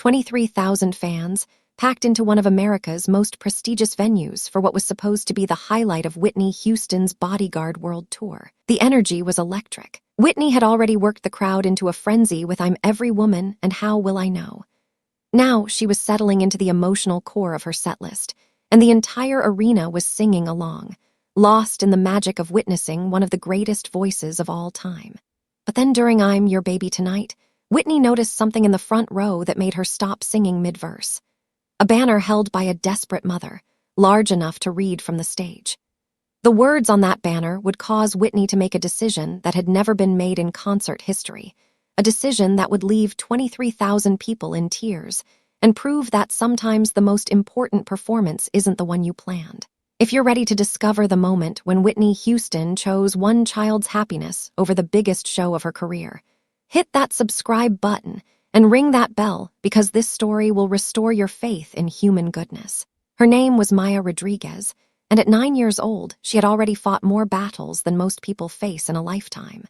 23,000 fans, packed into one of America's most prestigious venues for what was supposed to be the highlight of Whitney Houston's Bodyguard World Tour. The energy was electric. Whitney had already worked the crowd into a frenzy with "I'm Every Woman" and "How Will I Know." Now she was settling into the emotional core of her setlist, and the entire arena was singing along, lost in the magic of witnessing one of the greatest voices of all time. But then during "I'm Your Baby Tonight," Whitney noticed something in the front row that made her stop singing mid-verse. A banner held by a desperate mother, large enough to read from the stage. The words on that banner would cause Whitney to make a decision that had never been made in concert history, a decision that would leave 23,000 people in tears and prove that sometimes the most important performance isn't the one you planned. If you're ready to discover the moment when Whitney Houston chose one child's happiness over the biggest show of her career, hit that subscribe button and ring that bell, because this story will restore your faith in human goodness. Her name was Maya Rodriguez, and at 9 years old, she had already fought more battles than most people face in a lifetime.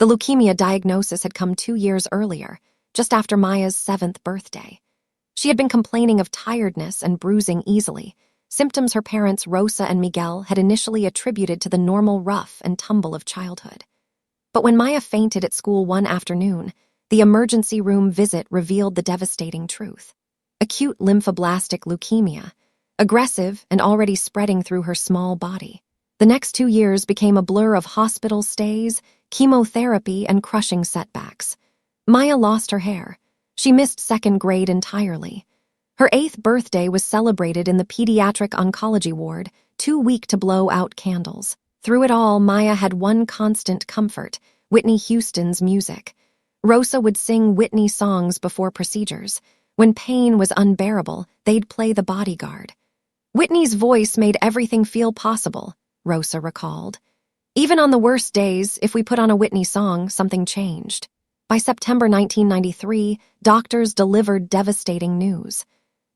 The leukemia diagnosis had come 2 years earlier, just after Maya's 7th birthday. She had been complaining of tiredness and bruising easily, symptoms her parents Rosa and Miguel had initially attributed to the normal rough and tumble of childhood. But when Maya fainted at school one afternoon, the emergency room visit revealed the devastating truth. Acute lymphoblastic leukemia, aggressive and already spreading through her small body. The next 2 years became a blur of hospital stays, chemotherapy, and crushing setbacks. Maya lost her hair. She missed 2nd grade entirely. Her 8th birthday was celebrated in the pediatric oncology ward, too weak to blow out candles. Through it all, Maya had one constant comfort: Whitney Houston's music. Rosa would sing Whitney songs before procedures. When pain was unbearable, they'd play the Bodyguard. Whitney's voice made everything feel possible, Rosa recalled. Even on the worst days, if we put on a Whitney song, something changed. By September 1993, doctors delivered devastating news.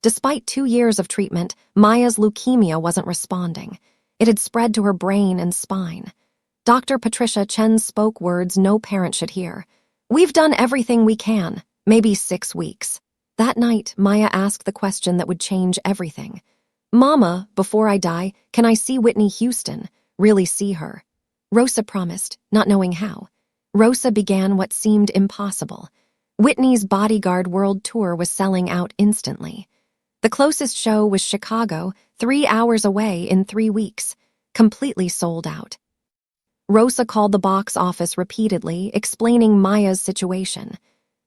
Despite 2 years of treatment, Maya's leukemia wasn't responding. It had spread to her brain and spine. Dr. Patricia Chen spoke words no parent should hear. "We've done everything we can, maybe 6 weeks." That night, Maya asked the question that would change everything. "Mama, before I die, can I see Whitney Houston? Really see her?" Rosa promised, not knowing how. Rosa began what seemed impossible. Whitney's Bodyguard World Tour was selling out instantly. The closest show was Chicago, 3 hours away in 3 weeks, completely sold out. Rosa called the box office repeatedly, explaining Maya's situation.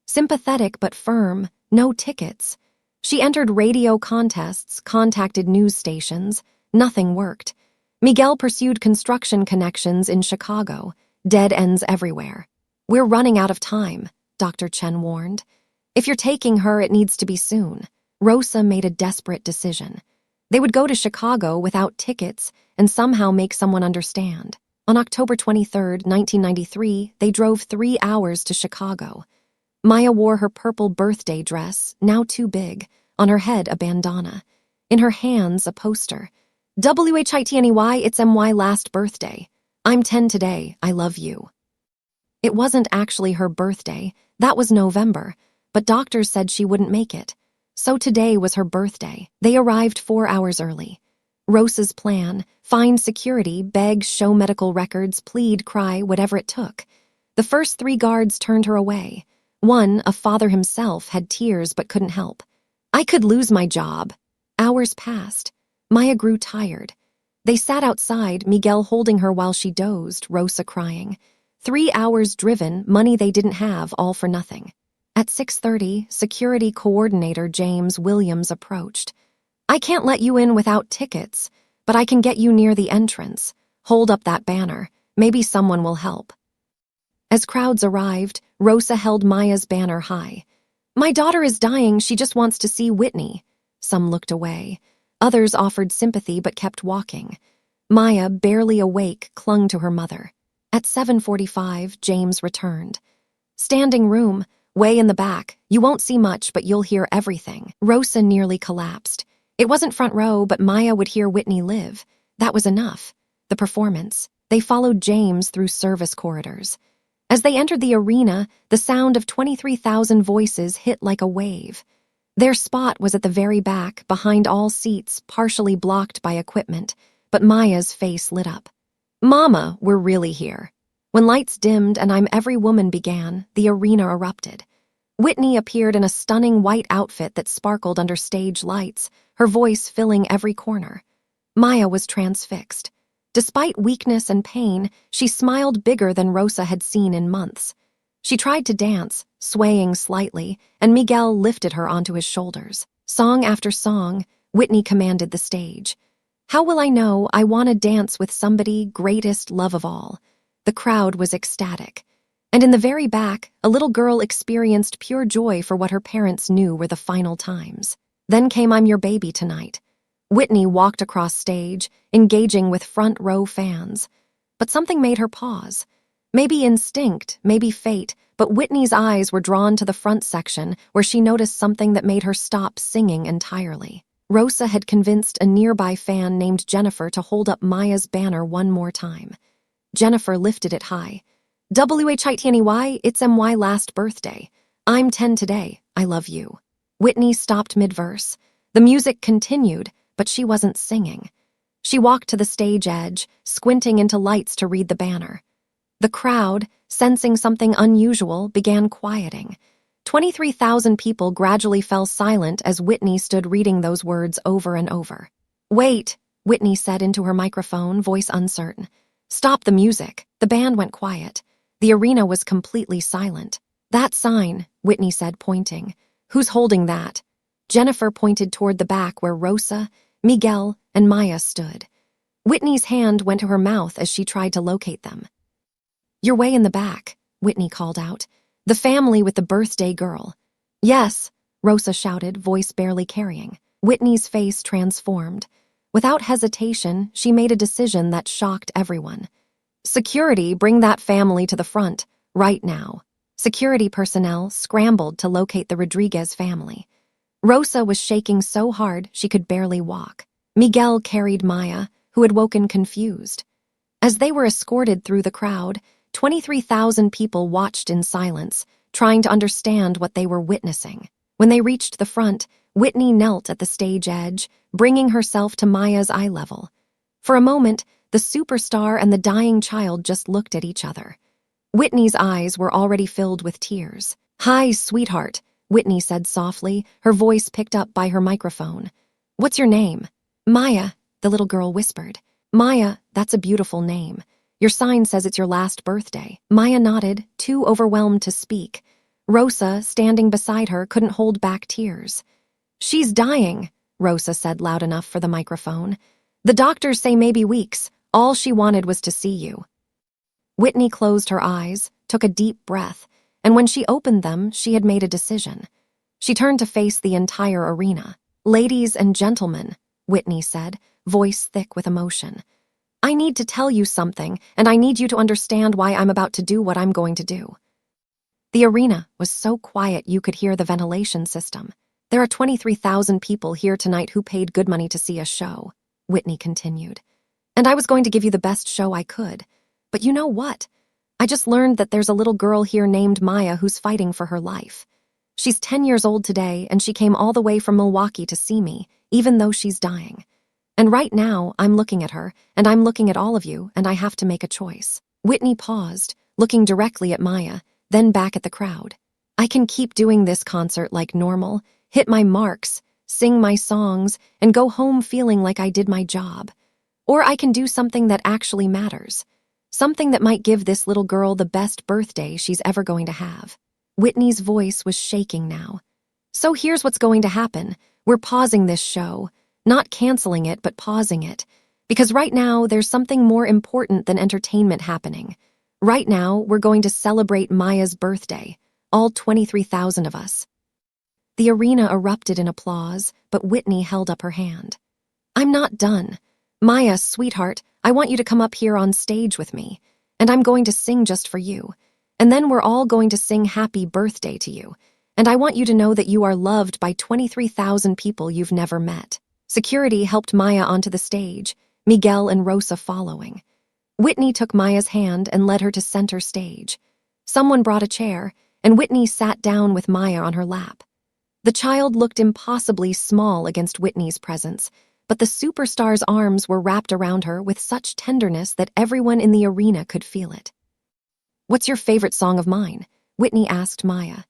Sympathetic but firm, no tickets. She entered radio contests, contacted news stations. Nothing worked. Miguel pursued construction connections in Chicago. Dead ends everywhere. "We're running out of time," Dr. Chen warned. "If you're taking her, it needs to be soon." Rosa made a desperate decision. They would go to Chicago without tickets and somehow make someone understand. On October 23, 1993, they drove 3 hours to Chicago. Maya wore her purple birthday dress, now too big, on her head a bandana. In her hands, a poster. "WHITNEY, it's MY last birthday. I'm 10 today, I love you." It wasn't actually her birthday, that was November, but doctors said she wouldn't make it. So today was her birthday. They arrived 4 hours early. Rosa's plan: find security, beg, show medical records, plead, cry, whatever it took. The first 3 guards turned her away. One, a father himself, had tears but couldn't help. "I could lose my job." Hours passed. Maya grew tired. They sat outside, Miguel holding her while she dozed, Rosa crying. 3 hours driven, money they didn't have, all for nothing. At 6:30, security coordinator James Williams approached. "I can't let you in without tickets, but I can get you near the entrance. Hold up that banner. Maybe someone will help." As crowds arrived, Rosa held Maya's banner high. "My daughter is dying, she just wants to see Whitney." Some looked away. Others offered sympathy but kept walking. Maya, barely awake, clung to her mother. At 7:45, James returned. "Standing room, way in the back. You won't see much, but you'll hear everything." Rosa nearly collapsed. It wasn't front row, but Maya would hear Whitney live. That was enough. The performance. They followed James through service corridors. As they entered the arena, the sound of 23,000 voices hit like a wave. Their spot was at the very back, behind all seats, partially blocked by equipment, but Maya's face lit up. "Mama, we're really here." When lights dimmed and I'm Every Woman began, the arena erupted. Whitney appeared in a stunning white outfit that sparkled under stage lights, her voice filling every corner. Maya was transfixed. Despite weakness and pain, she smiled bigger than Rosa had seen in months. She tried to dance, swaying slightly, and Miguel lifted her onto his shoulders. Song after song, Whitney commanded the stage. "How will I know I want to dance with somebody, greatest love of all?" The crowd was ecstatic. And in the very back, a little girl experienced pure joy for what her parents knew were the final times. Then came I'm Your Baby Tonight. Whitney walked across stage, engaging with front row fans. But something made her pause. Maybe instinct, maybe fate, but Whitney's eyes were drawn to the front section where she noticed something that made her stop singing entirely. Rosa had convinced a nearby fan named Jennifer to hold up Maya's banner one more time. Jennifer lifted it high. "WHITNEY, it's MY last birthday. I'm 10 today, I love you." Whitney stopped mid-verse. The music continued, but she wasn't singing. She walked to the stage edge, squinting into lights to read the banner. The crowd, sensing something unusual, began quieting. 23,000 people gradually fell silent as Whitney stood reading those words over and over. "Wait," Whitney said into her microphone, voice uncertain. "Stop the music." The band went quiet. The arena was completely silent. "That sign," Whitney said, pointing. "Who's holding that?" Jennifer pointed toward the back where Rosa, Miguel, and Maya stood. Whitney's hand went to her mouth as she tried to locate them. "You're way in the back," Whitney called out. "The family with the birthday girl." "Yes," Rosa shouted, voice barely carrying. Whitney's face transformed. Without hesitation, she made a decision that shocked everyone. "Security, bring that family to the front, right now." Security personnel scrambled to locate the Rodriguez family. Rosa was shaking so hard she could barely walk. Miguel carried Maya, who had woken confused. As they were escorted through the crowd, 23,000 people watched in silence, trying to understand what they were witnessing. When they reached the front, Whitney knelt at the stage edge, bringing herself to Maya's eye level. For a moment, the superstar and the dying child just looked at each other. Whitney's eyes were already filled with tears. "Hi, sweetheart," Whitney said softly, her voice picked up by her microphone. "What's your name?" "Maya," the little girl whispered. "Maya, that's a beautiful name. Your sign says it's your last birthday." Maya nodded, too overwhelmed to speak. Rosa, standing beside her, couldn't hold back tears. "She's dying," Rosa said loud enough for the microphone. "The doctors say maybe weeks. All she wanted was to see you." Whitney closed her eyes, took a deep breath, and when she opened them, she had made a decision. She turned to face the entire arena. "Ladies and gentlemen," Whitney said, voice thick with emotion. "I need to tell you something, and I need you to understand why I'm about to do what I'm going to do." The arena was so quiet you could hear the ventilation system. "There are 23,000 people here tonight who paid good money to see a show," Whitney continued. "And I was going to give you the best show I could. But you know what? I just learned that there's a little girl here named Maya who's fighting for her life. She's 10 years old today, and she came all the way from Milwaukee to see me, even though she's dying. And right now, I'm looking at her, and I'm looking at all of you, and I have to make a choice." Whitney paused, looking directly at Maya, then back at the crowd. "I can keep doing this concert like normal, hit my marks, sing my songs, and go home feeling like I did my job. Or I can do something that actually matters. Something that might give this little girl the best birthday she's ever going to have." Whitney's voice was shaking now. "So here's what's going to happen. We're pausing this show. Not canceling it, but pausing it. Because right now, there's something more important than entertainment happening. Right now, we're going to celebrate Maya's birthday. All 23,000 of us." The arena erupted in applause, but Whitney held up her hand. "I'm not done. Maya, sweetheart, I want you to come up here on stage with me, and I'm going to sing just for you. And then we're all going to sing happy birthday to you. And I want you to know that you are loved by 23,000 people you've never met." Security helped Maya onto the stage, Miguel and Rosa following. Whitney took Maya's hand and led her to center stage. Someone brought a chair, and Whitney sat down with Maya on her lap. The child looked impossibly small against Whitney's presence, but the superstar's arms were wrapped around her with such tenderness that everyone in the arena could feel it. "What's your favorite song of mine?" Whitney asked Maya.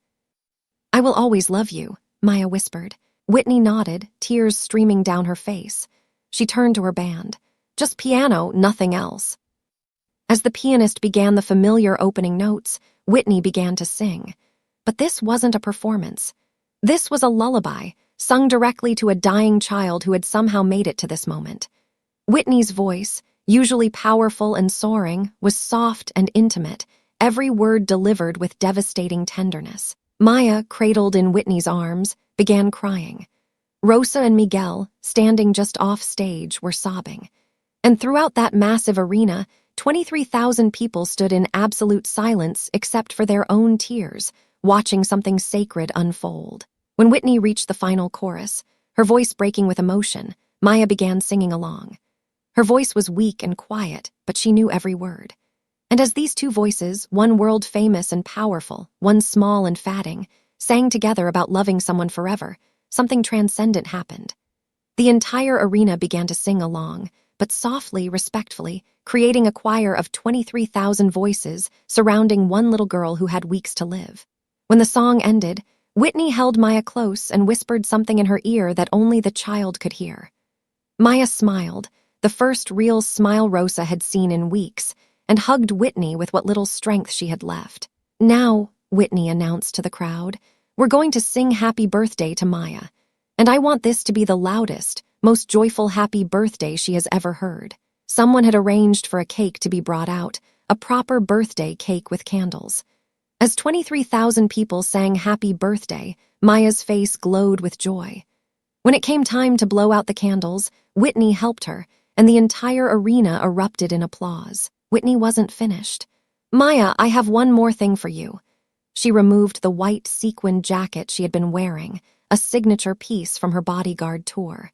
"I Will Always Love You," Maya whispered. Whitney nodded, tears streaming down her face. She turned to her band. "Just piano, nothing else." As the pianist began the familiar opening notes, Whitney began to sing. But this wasn't a performance. This was a lullaby, sung directly to a dying child who had somehow made it to this moment. Whitney's voice, usually powerful and soaring, was soft and intimate, every word delivered with devastating tenderness. Maya, cradled in Whitney's arms, began crying. Rosa and Miguel, standing just off stage, were sobbing. And throughout that massive arena, 23,000 people stood in absolute silence except for their own tears, watching something sacred unfold. When Whitney reached the final chorus, her voice breaking with emotion, Maya began singing along. Her voice was weak and quiet, but she knew every word. And as these two voices, one world-famous and powerful, one small and fatting, sang together about loving someone forever, something transcendent happened. The entire arena began to sing along, but softly, respectfully, creating a choir of 23,000 voices surrounding one little girl who had weeks to live. When the song ended, Whitney held Maya close and whispered something in her ear that only the child could hear. Maya smiled, the first real smile Rosa had seen in weeks, and hugged Whitney with what little strength she had left. "Now," Whitney announced to the crowd, "we're going to sing Happy Birthday to Maya, and I want this to be the loudest, most joyful happy birthday she has ever heard." Someone had arranged for a cake to be brought out, a proper birthday cake with candles. As 23,000 people sang Happy Birthday, Maya's face glowed with joy. When it came time to blow out the candles, Whitney helped her, and the entire arena erupted in applause. Whitney wasn't finished. "Maya, I have one more thing for you." She removed the white sequined jacket she had been wearing, a signature piece from her Bodyguard tour.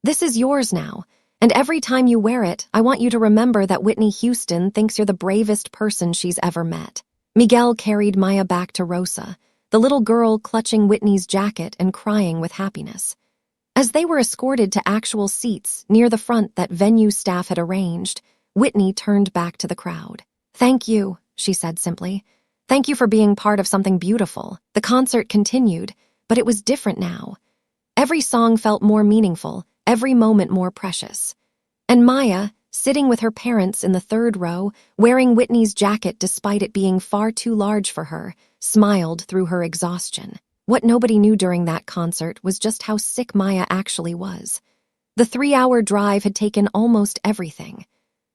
"This is yours now, and every time you wear it, I want you to remember that Whitney Houston thinks you're the bravest person she's ever met." Miguel carried Maya back to Rosa, the little girl clutching Whitney's jacket and crying with happiness. As they were escorted to actual seats near the front that venue staff had arranged, Whitney turned back to the crowd. "Thank you," she said simply. "Thank you for being part of something beautiful." The concert continued, but it was different now. Every song felt more meaningful, every moment more precious. And Maya, sitting with her parents in the third row, wearing Whitney's jacket despite it being far too large for her, smiled through her exhaustion. What nobody knew during that concert was just how sick Maya actually was. The 3-hour drive had taken almost everything.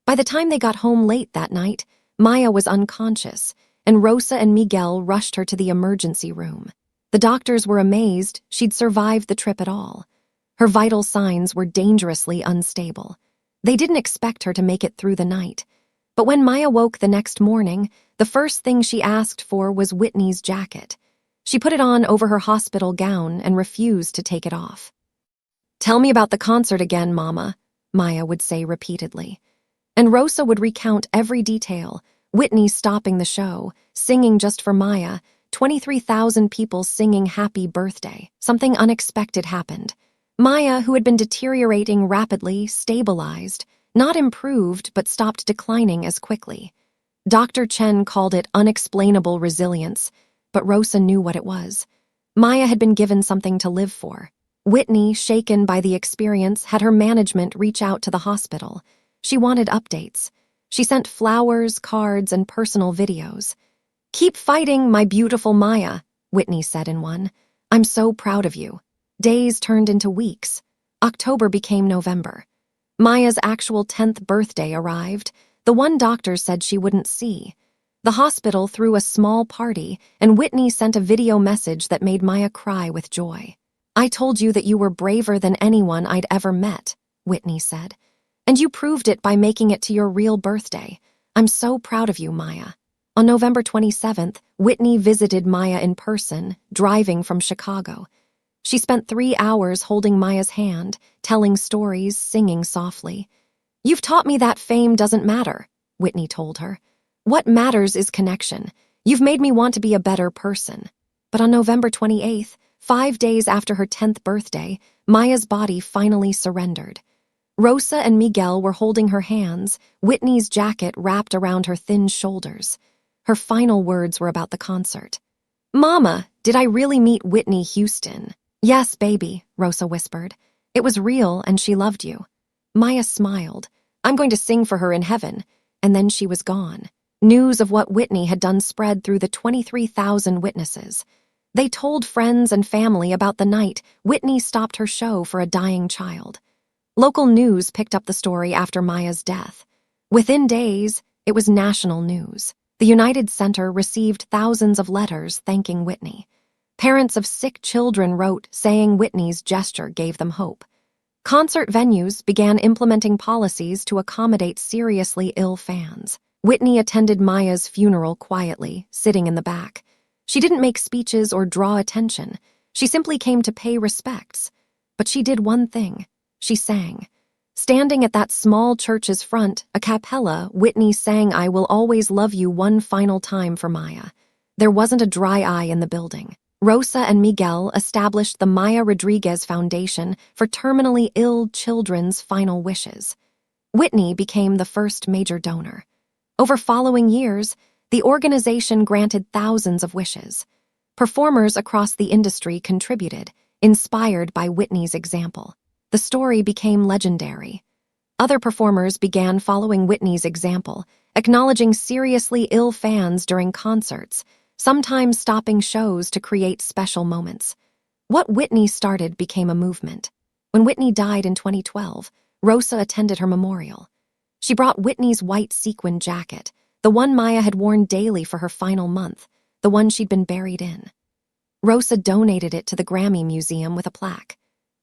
By the time they got home late that night, Maya was unconscious, and Rosa and Miguel rushed her to the emergency room. The doctors were amazed she'd survived the trip at all. Her vital signs were dangerously unstable. They didn't expect her to make it through the night. But when Maya woke the next morning, the first thing she asked for was Whitney's jacket. She put it on over her hospital gown and refused to take it off. "Tell me about the concert again, Mama," Maya would say repeatedly. And Rosa would recount every detail, Whitney stopping the show, singing just for Maya, 23,000 people singing Happy Birthday. Something unexpected happened. Maya, who had been deteriorating rapidly, stabilized, not improved but stopped declining as quickly. Dr. Chen called it unexplainable resilience, but Rosa knew what it was. Maya had been given something to live for. Whitney, shaken by the experience, had her management reach out to the hospital. She wanted updates. She sent flowers, cards, and personal videos. "Keep fighting, my beautiful Maya," Whitney said in one. "I'm so proud of you." Days turned into weeks. October became November. Maya's actual 10th birthday arrived, the one doctors said she wouldn't see. The hospital threw a small party, and Whitney sent a video message that made Maya cry with joy. "I told you that you were braver than anyone I'd ever met," Whitney said. "And you proved it by making it to your real birthday. I'm so proud of you, Maya." On November 27th, Whitney visited Maya in person, driving from Chicago. She spent 3 hours holding Maya's hand, telling stories, singing softly. "You've taught me that fame doesn't matter," Whitney told her. "What matters is connection. You've made me want to be a better person." But on November 28th, 5 days after her 10th birthday, Maya's body finally surrendered. Rosa and Miguel were holding her hands, Whitney's jacket wrapped around her thin shoulders. Her final words were about the concert. "Mama, did I really meet Whitney Houston?" "Yes, baby," Rosa whispered. "It was real and she loved you." Maya smiled. "I'm going to sing for her in heaven." And then she was gone. News of what Whitney had done spread through the 23,000 witnesses. They told friends and family about the night Whitney stopped her show for a dying child. Local news picked up the story after Maya's death. Within days, it was national news. The United Center received thousands of letters thanking Whitney. Parents of sick children wrote saying Whitney's gesture gave them hope. Concert venues began implementing policies to accommodate seriously ill fans. Whitney attended Maya's funeral quietly, sitting in the back. She didn't make speeches or draw attention. She simply came to pay respects. But she did one thing. She sang. Standing at that small church's front, a cappella, Whitney sang "I Will Always Love You" one final time for Maya. There wasn't a dry eye in the building. Rosa and Miguel established the Maya Rodriguez Foundation for terminally ill children's final wishes. Whitney became the first major donor. Over following years, the organization granted thousands of wishes. Performers across the industry contributed, inspired by Whitney's example. The story became legendary. Other performers began following Whitney's example, acknowledging seriously ill fans during concerts, sometimes stopping shows to create special moments. What Whitney started became a movement. When Whitney died in 2012, Rosa attended her memorial. She brought Whitney's white sequin jacket, the one Maya had worn daily for her final month, the one she'd been buried in. Rosa donated it to the Grammy Museum with a plaque.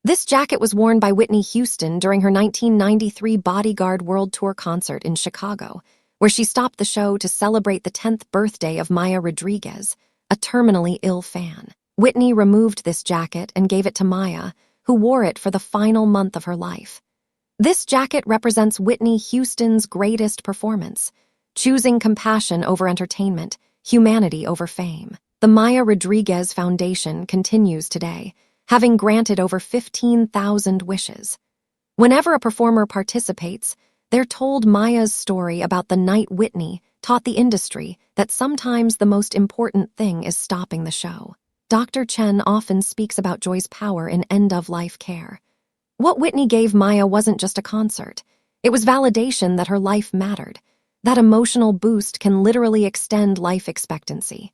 This jacket was worn by Whitney Houston during her 1993 Bodyguard World Tour concert in Chicago, where she stopped the show to celebrate the 10th birthday of Maya Rodriguez, a terminally ill fan. Whitney removed this jacket and gave it to Maya, who wore it for the final month of her life. This jacket represents Whitney Houston's greatest performance, choosing compassion over entertainment, humanity over fame. The Maya Rodriguez Foundation continues today, having granted over 15,000 wishes. Whenever a performer participates, they're told Maya's story about the night Whitney taught the industry that sometimes the most important thing is stopping the show. Dr. Chen often speaks about joy's power in end-of-life care. What Whitney gave Maya wasn't just a concert. It was validation that her life mattered. That emotional boost can literally extend life expectancy.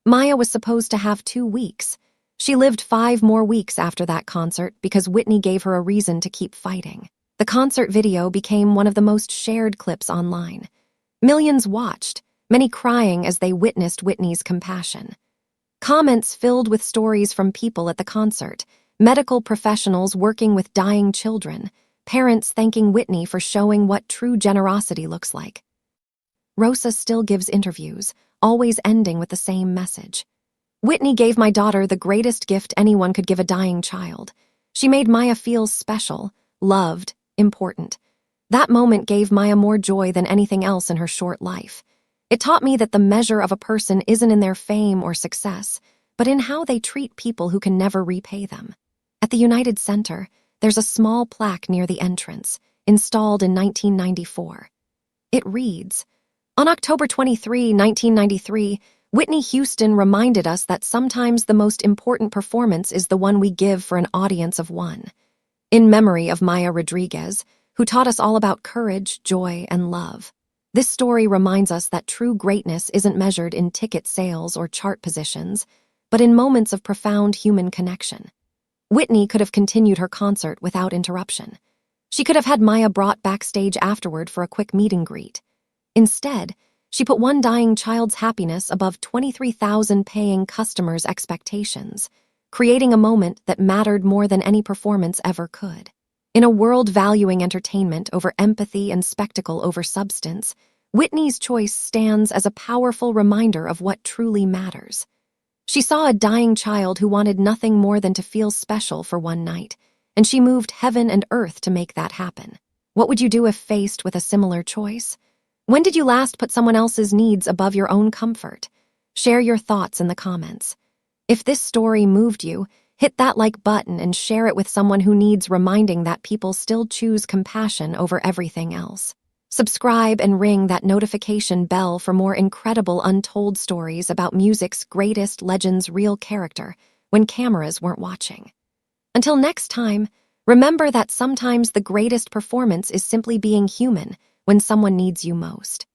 Maya was supposed to have 2 weeks. She lived 5 more weeks after that concert because Whitney gave her a reason to keep fighting. The concert video became one of the most shared clips online. Millions watched, many crying as they witnessed Whitney's compassion. Comments filled with stories from people at the concert, medical professionals working with dying children, parents thanking Whitney for showing what true generosity looks like. Rosa still gives interviews, always ending with the same message. "Whitney gave my daughter the greatest gift anyone could give a dying child. She made Maya feel special, loved, important. That moment gave Maya more joy than anything else in her short life. It taught me that the measure of a person isn't in their fame or success, but in how they treat people who can never repay them." At the United Center, there's a small plaque near the entrance, installed in 1994. It reads, "On October 23, 1993, Whitney Houston reminded us that sometimes the most important performance is the one we give for an audience of one. In memory of Maya Rodriguez, who taught us all about courage, joy, and love. This story reminds us that true greatness isn't measured in ticket sales or chart positions, but in moments of profound human connection." Whitney could have continued her concert without interruption. She could have had Maya brought backstage afterward for a quick meet and greet. Instead, she put one dying child's happiness above 23,000 paying customers' expectations, creating a moment that mattered more than any performance ever could. In a world valuing entertainment over empathy and spectacle over substance, Whitney's choice stands as a powerful reminder of what truly matters. She saw a dying child who wanted nothing more than to feel special for one night, and she moved heaven and earth to make that happen. What would you do if faced with a similar choice? When did you last put someone else's needs above your own comfort? Share your thoughts in the comments. If this story moved you, Hit that like button and share it with someone who needs reminding that people still choose compassion over everything else. Subscribe and ring that notification bell for more incredible untold stories about music's greatest legends' real character when cameras weren't watching. Until next time, remember that sometimes the greatest performance is simply being human when someone needs you most.